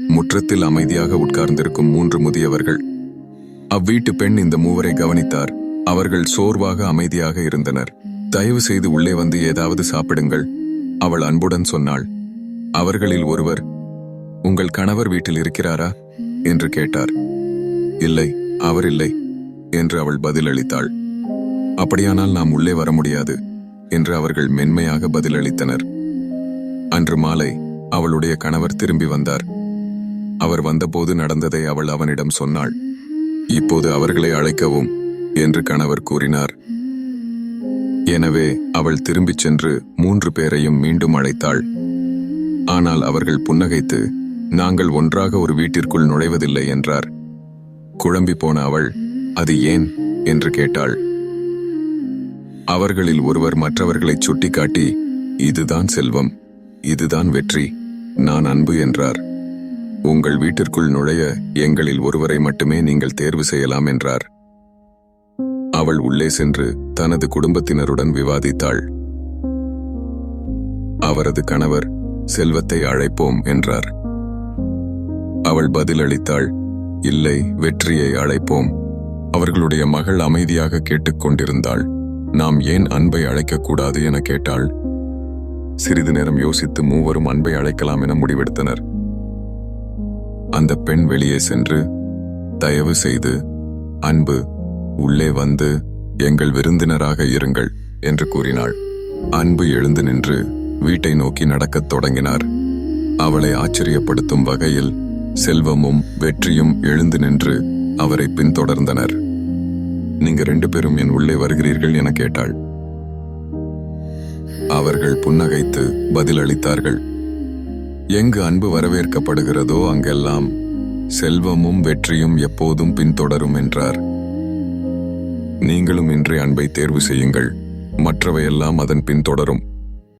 முற்றத்தில் அமைதியாக உட்கார்ந்திருக்கும் 3 முதியவர்கள். அவ்வீட்டு பெண் இந்த மூவரை கவனித்தார். அவர்கள் சோர்வாக அமைதியாக இருந்தனர். தயவு செய்து உள்ளே வந்து ஏதாவது சாப்பிடுங்கள், அவள் அன்புடன் சொன்னாள். அவர்களில் ஒருவர், உங்கள் கணவர் வீட்டில் இருக்கிறாரா என்று கேட்டார். இல்லை, அவர் இல்லை என்று அவள் பதிலளித்தாள். அப்படியானால் நாம் உள்ளே வர முடியாது என்று அவர்கள் மென்மையாக பதிலளித்தனர். அன்று மாலை அவளுடைய கணவர் திரும்பி வந்தார். அவர் வந்தபோது நடந்ததை அவள் அவனிடம் சொன்னாள். இப்போது அவர்களை அழைக்கவும் என்று கணவர் கூறினார். எனவே அவள் திரும்பிச் சென்று 3 பேரையும் மீண்டும் அழைத்தாள். ஆனால் அவர்கள் புன்னகைத்து, நாங்கள் ஒன்றாக ஒரு வீட்டிற்குள் நுழைவதில்லை என்றார். குழம்பி போன அவள், அது ஏன் என்று கேட்டாள். அவர்களில் ஒருவர் மற்றவர்களை சுட்டிக்காட்டி, இதுதான் செல்வம், இதுதான் வெற்றி, நான் அன்பு என்றார். உங்கள் வீட்டிற்குள் நுழைய எங்களில் ஒருவரை மட்டுமே நீங்கள் தேர்வு செய்யலாம் என்றார். அவள் உள்ளே சென்று தனது குடும்பத்தினருடன் விவாதித்தாள். அவரது கணவர், செல்வத்தை அழைப்போம் என்றார். அவள் பதிலளித்தாள், இல்லை, வெற்றியை அழைப்போம். அவர்களுடைய மகள் அமைதியாக கேட்டுக்கொண்டிருந்தாள். நாம் ஏன் அன்பை அழைக்கக்கூடாது என கேட்டாள். சிறிது நேரம் யோசித்து மூவரும் அன்பை அழைக்கலாம் என முடிவெடுத்தனர். அந்த பெண் வெளியே சென்று, தயவு செய்து அன்பு, உள்ளே வந்து எங்கள் விருந்தினராக இருங்கள் என்று கூறினாள். அன்பு எழுந்து நின்று வீட்டை நோக்கி நடக்கத் தொடங்கினார். அவளை ஆச்சரியப்படுத்தும் வகையில் செல்வமும் வெற்றியும் எழுந்து நின்று அவரை பின்தொடர்ந்தனர். நீங்க 2 பேரும் என் உள்ளே வருகிறீர்கள் என கேட்டாள். அவர்கள் புன்னகைத்து பதிலளித்தார்கள். எங்கு அன்பு வரவேற்கப்படுகிறதோ அங்கெல்லாம் செல்வமும் வெற்றியும் எப்போதும் பின்தொடரும் என்றார். நீங்களும் இன்றைய அன்பை தேர்வு செய்யுங்கள், மற்றவையெல்லாம் அதன் பின்தொடரும்.